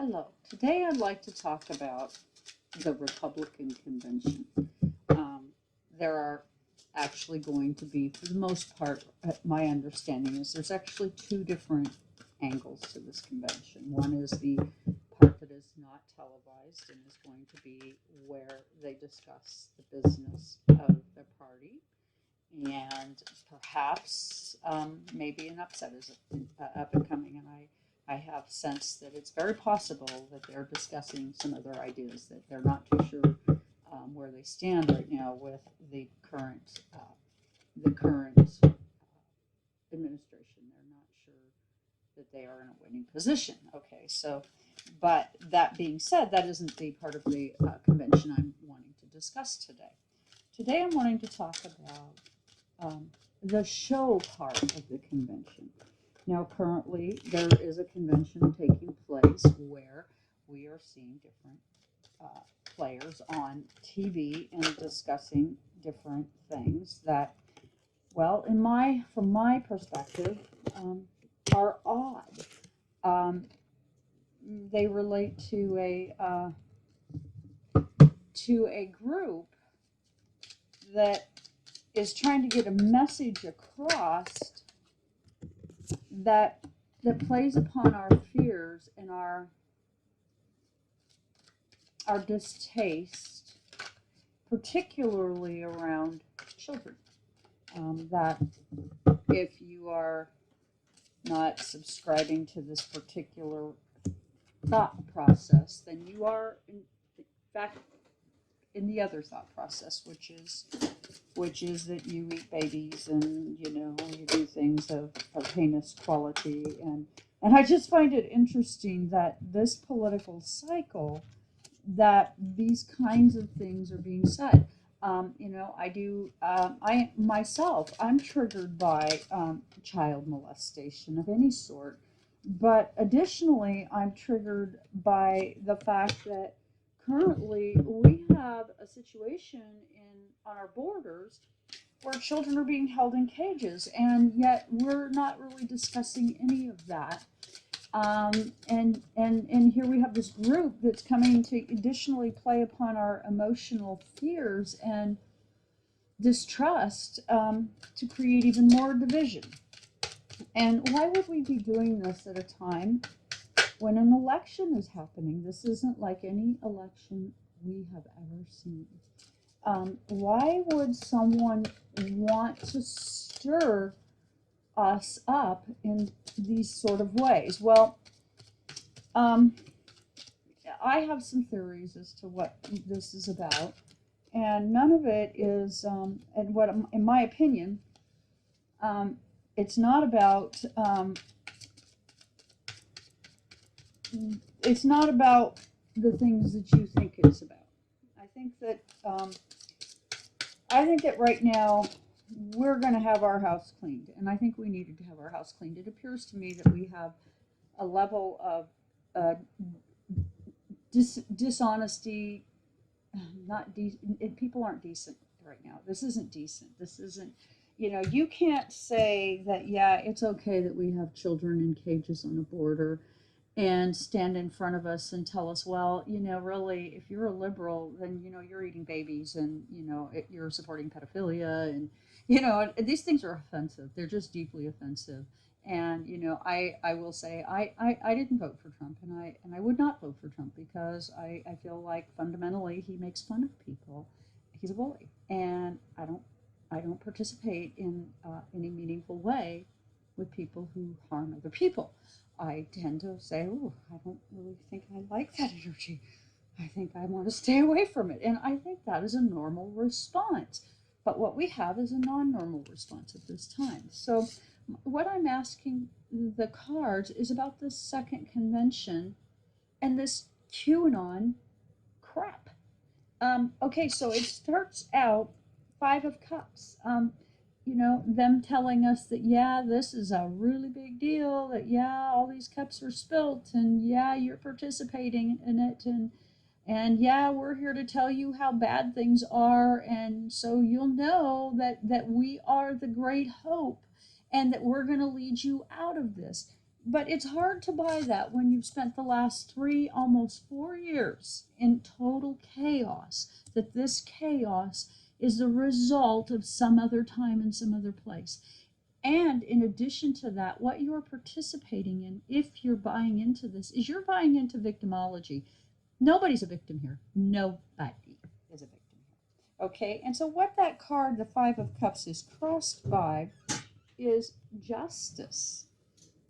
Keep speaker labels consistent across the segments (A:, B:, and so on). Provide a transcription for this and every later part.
A: Hello. Today I'd like to talk about the Republican convention. Um, there are actually going to be, for the most part, my understanding is there's actually two different angles to this convention. One is the part that is not televised and is going to be where they discuss the business of the party and perhaps maybe an upset is up and coming. And I have sensed that it's very possible that they're discussing some other ideas that they're not too sure where they stand right now with the current administration. They're not sure that they are in a winning position. Okay, so but that being said, that isn't the part of the convention I'm wanting to discuss today. Today I'm wanting to talk about the show part of the convention. Now, currently, there is a convention taking place where we are seeing different players on TV and discussing different things that, well, from my perspective, are odd. They relate to a group that is trying to get a message across that plays upon our fears and our distaste, particularly around children. That if you are not subscribing to this particular thought process, then you are in fact in the other thought process, which is that you eat babies and you do things of heinous quality. And I just find it interesting that this political cycle, that these kinds of things are being said. I'm triggered by child molestation of any sort, but additionally I'm triggered by the fact that currently we have a situation on our borders where children are being held in cages, and yet we're not really discussing any of that. And here we have this group that's coming to additionally play upon our emotional fears and distrust, to create even more division. And why would we be doing this at a time when an election is happening? This isn't like any election we have ever seen. Why would someone want to stir us up in these sort of ways? Well, I have some theories as to what this is about, and none of it is, and what, in my opinion, it's not about. It's not about the things that you think it is about. I think that right now we're going to have our house cleaned, and I think we needed to have our house cleaned. It appears to me that we have a level of dishonesty. Not decent. People aren't decent right now. This isn't decent. This isn't. You can't say that. Yeah, it's okay that we have children in cages on the border, and stand in front of us and tell us, well, really, if you're a liberal, then you're eating babies, and you're supporting pedophilia, and these things are offensive. They're just deeply offensive. And I will say I didn't vote for Trump, and I would not vote for Trump because I feel like fundamentally he makes fun of people. He's a bully, and I don't participate in any meaningful way with people who harm other people. I tend to say, oh, I don't really think I like that energy. I think I want to stay away from it. And I think that is a normal response. But what we have is a non-normal response at this time. So what I'm asking the cards is about this second convention and this QAnon crap. Okay, so it starts out Five of Cups. Them telling us that, yeah, this is a really big deal, that, yeah, all these cups are spilt, and yeah, you're participating in it, and yeah, we're here to tell you how bad things are, and so you'll know that we are the great hope, and that we're going to lead you out of this. But it's hard to buy that when you've spent the last 3, almost 4 years in total chaos, that this chaos is the result of some other time in some other place. And in addition to that, what you're participating in, if you're buying into this, is you're buying into victimology. Nobody's a victim here. Nobody is a victim here. Okay, and so what that card, the Five of Cups, is crossed by is justice.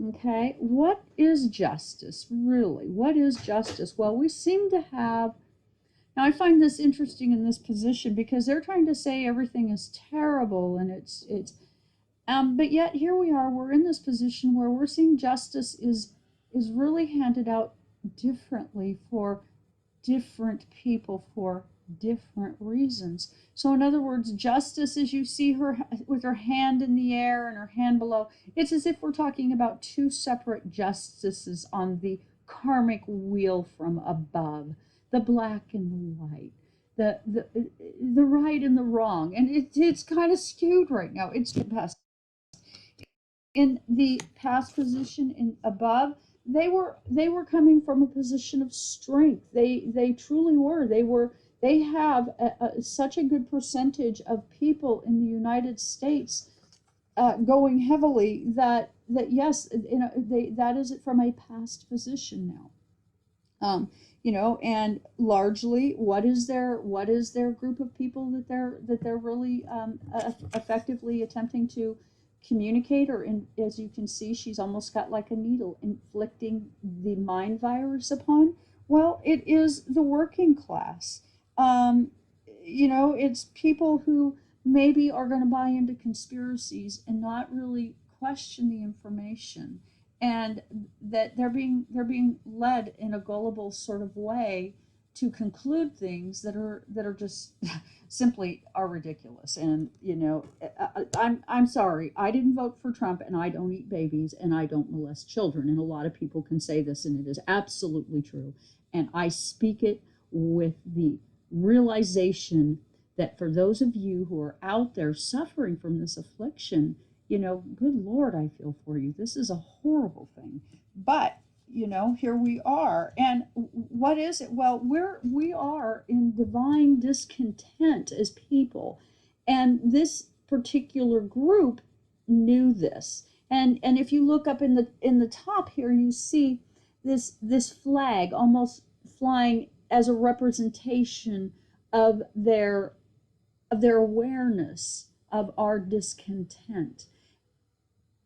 A: Okay, what is justice really? What is justice? Well, we seem to have, now I find this interesting in this position because they're trying to say everything is terrible and but yet here we are, we're in this position where we're seeing justice is really handed out differently for different people for different reasons. So in other words, justice, as you see her with her hand in the air and her hand below, it's as if we're talking about two separate justices on the karmic wheel from above, the black and the white, the right and the wrong. And it's kind of skewed right now. It's past. In the past position in above, they were coming from a position of strength. They truly were. They have such a good percentage of people in the United States going heavily that yes, that is from a past position now. And largely, what is their group of people that they're really effectively attempting to communicate? Or as you can see, she's almost got like a needle inflicting the mind virus upon. Well, it is the working class. It's people who maybe are going to buy into conspiracies and not really question the information, and that they're being led in a gullible sort of way to conclude things that are just simply are ridiculous. And I'm sorry, I didn't vote for Trump, and I don't eat babies, and I don't molest children, and a lot of people can say this, and it is absolutely true, and I speak it with the realization that for those of you who are out there suffering from this affliction, good Lord, I feel for you. This is a horrible thing. But, here we are. And what is it? Well, we are in divine discontent as people. And this particular group knew this. And if you look up in the top here, you see this flag almost flying as a representation of their awareness of our discontent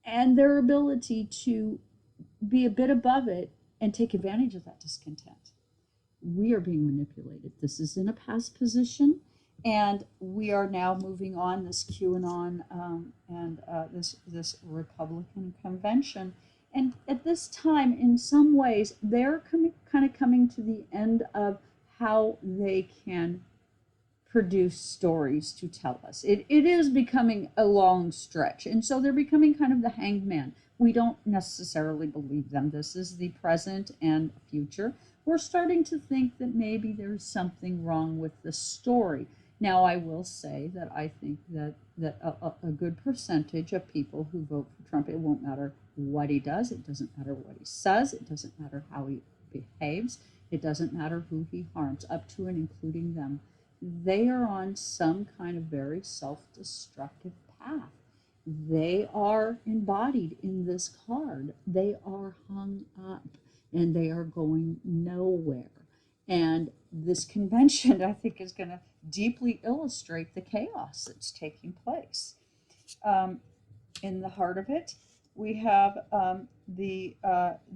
A: and their ability to be a bit above it and take advantage of that discontent. We are being manipulated. This is in a past position, and we are now moving on this QAnon and this Republican convention. And at this time, in some ways, they're kind of coming to the end of how they can produce stories to tell us. It is becoming a long stretch. And so they're becoming kind of the hanged man. We don't necessarily believe them. This is the present and future. We're starting to think that maybe there's something wrong with the story. Now, I will say that I think that a good percentage of people who vote for Trump, it won't matter what he does, it doesn't matter what he says, it doesn't matter how he behaves, it doesn't matter who he harms, up to and including them. They are on some kind of very self-destructive path. They are embodied in this card. They are hung up and they are going nowhere. And this convention, I think, is going to deeply illustrate the chaos that's taking place. In the heart of it, we have the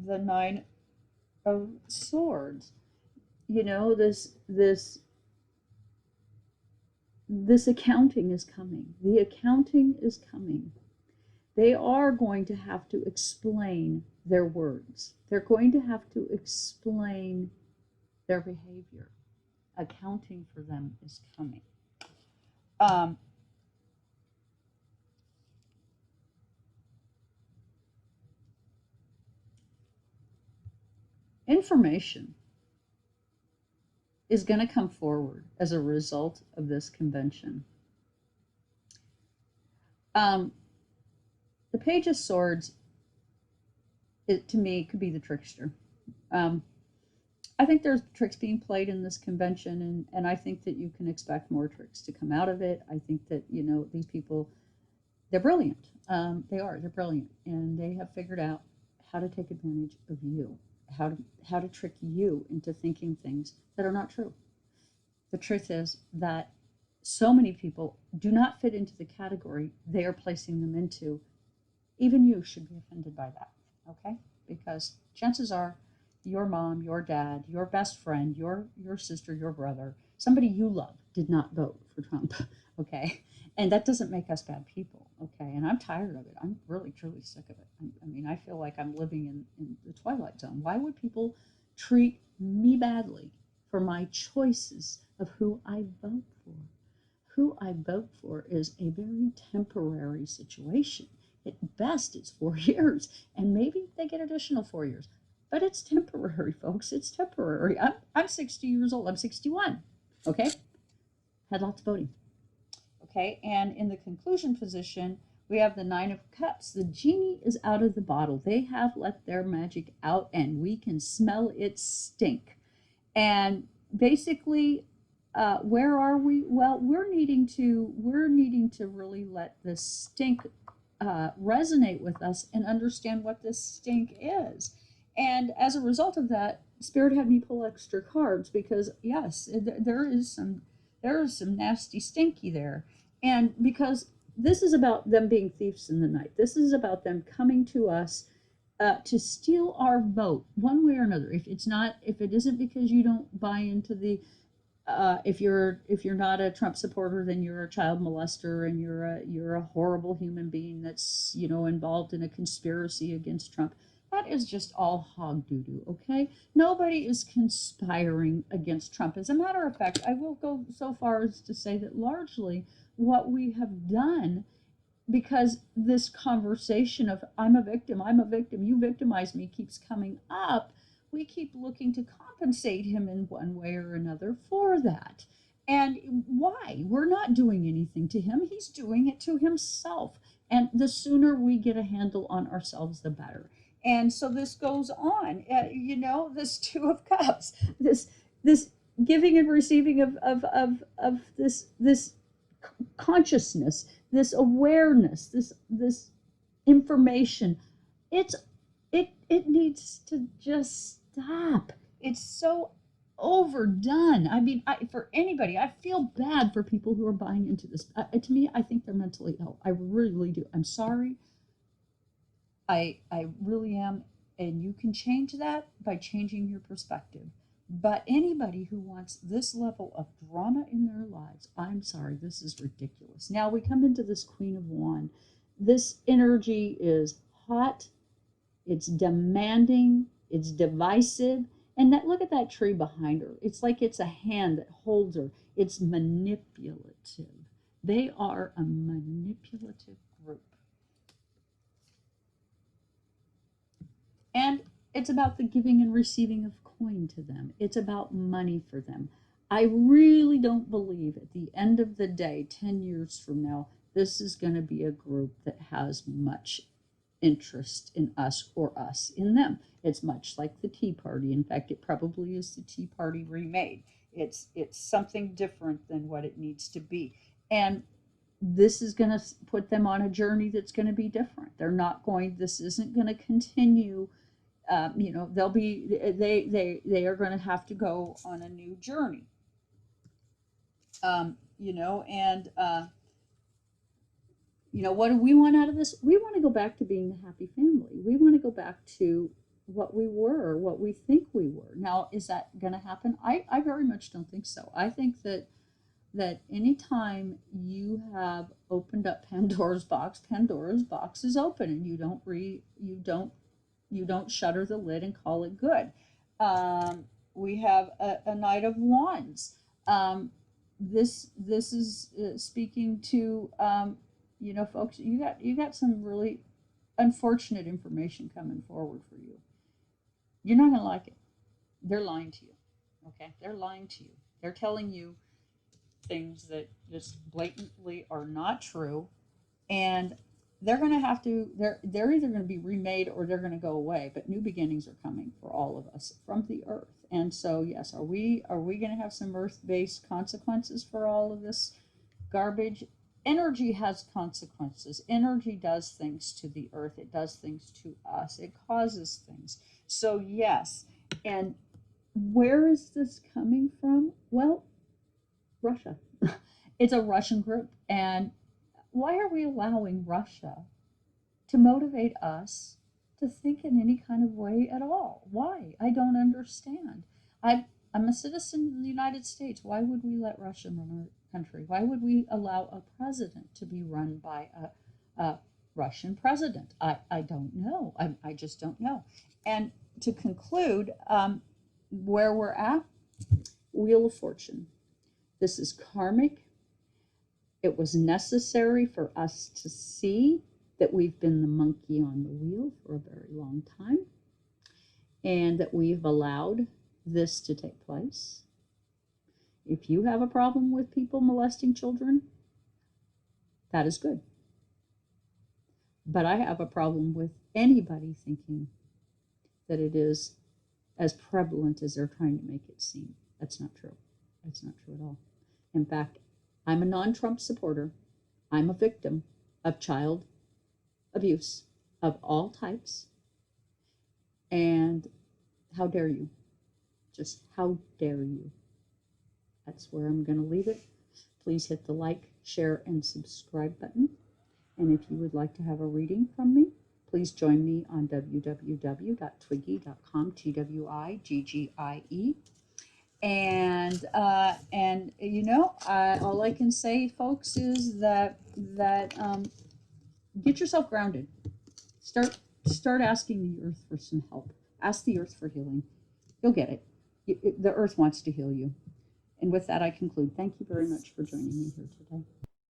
A: Nine of Swords. This accounting is coming. The accounting is coming. They are going to have to explain their words. They're going to have to explain their behavior. Accounting for them is coming. Information is going to come forward as a result of this convention. The Page of Swords it to me could be the trickster. Um, I think there's tricks being played in this convention, and I think that you can expect more tricks to come out of it. I think that, these people, they're brilliant. They're brilliant, and they have figured out how to take advantage of you, how to how to trick you into thinking things that are not true. The truth is that so many people do not fit into the category they are placing them into. Even you should be offended by that, okay? Because chances are your mom, your dad, your best friend, your sister, your brother, somebody you love did not vote for Trump, okay? And that doesn't make us bad people, okay? And I'm tired of it. I'm really, truly sick of it. I mean, I feel like I'm living in the twilight zone. Why would people treat me badly for my choices of who I vote for? Who I vote for is a very temporary situation. At best, it's 4 years, and maybe they get additional 4 years. But it's temporary, folks. It's temporary. I'm 60 years old. I'm 61. Okay? Had lots of voting. Okay? And in the conclusion position, we have the Nine of Cups. The genie is out of the bottle. They have let their magic out, and we can smell it stink. And basically, where are we? Well, we're needing to really let this stink resonate with us and understand what this stink is. And as a result of that, Spirit had me pull extra cards because yes, there is some nasty stinky there, and because this is about them being thieves in the night. This is about them coming to us to steal our vote one way or another. If it isn't because you don't buy into the if you're not a Trump supporter, then you're a child molester and you're a horrible human being that's involved in a conspiracy against Trump. That is just all hog doo doo. Okay, nobody is conspiring against Trump. As a matter of fact, I will go so far as to say that largely what we have done, because this conversation of I'm a victim, you victimize me keeps coming up, we keep looking to compensate him in one way or another for that. And why? We're not doing anything to him, he's doing it to himself. And the sooner we get a handle on ourselves, the better. And so this goes on, this Two of Cups, this giving and receiving of this consciousness, this awareness, this information. It needs to just stop. It's so overdone. I mean, for anybody, I feel bad for people who are buying into this. To me, I think they're mentally ill. I really do. I'm sorry. I really am. And you can change that by changing your perspective. But anybody who wants this level of drama in their lives, I'm sorry, this is ridiculous. Now we come into this Queen of Wands. This energy is hot, it's demanding, it's divisive. And look at that tree behind her. It's like it's a hand that holds her. It's manipulative. They are a manipulative group. And it's about the giving and receiving of coin to them. It's about money for them. I really don't believe at the end of the day, 10 years from now, this is going to be a group that has much interest in us or us in them. It's much like the Tea Party. In fact, it probably is the Tea Party remade. It's something different than what it needs to be. And this is going to put them on a journey that's going to be different. This isn't going to continue. They'll be, they are going to have to go on a new journey. What do we want out of this? We want to go back to being the happy family. We want to go back to what we were, what we think we were. Now, is that going to happen? I very much don't think so. I think that anytime you have opened up Pandora's box is open, and you don't shutter the lid and call it good. We have a Knight of Wands. This is speaking to folks. You got some really unfortunate information coming forward for you. You're not going to like it. They're lying to you. Okay, they're lying to you. They're telling you things that just blatantly are not true, and they're going to have to, they're either going to be remade or they're going to go away, but new beginnings are coming for all of us from the earth. And so, yes, are we going to have some earth-based consequences for all of this garbage? Energy has consequences. Energy does things to the earth. It does things to us. It causes things. So yes. And where is this coming from? Well, Russia. It's a Russian group. And why are we allowing Russia to motivate us to think in any kind of way at all? Why? I don't understand. I'm a citizen of the United States. Why would we let Russia run our country? Why would we allow a president to be run by a Russian president? I don't know. I just don't know. And to conclude, where we're at, Wheel of Fortune. This is karmic. It was necessary for us to see that we've been the monkey on the wheel for a very long time, and that we've allowed this to take place. If you have a problem with people molesting children, that is good. But I have a problem with anybody thinking that it is as prevalent as they're trying to make it seem. That's not true. That's not true at all. In fact, I'm a non-Trump supporter. I'm a victim of child abuse of all types. And how dare you? Just how dare you? That's where I'm going to leave it. Please hit the like, share, and subscribe button. And if you would like to have a reading from me, please join me on www.twiggie.com, TWIGGIE. And you know, all I can say, folks, is that get yourself grounded. Start asking the earth for some help. Ask the earth for healing. You'll get it. The earth wants to heal you. And with that, I conclude. Thank you very much for joining me here today.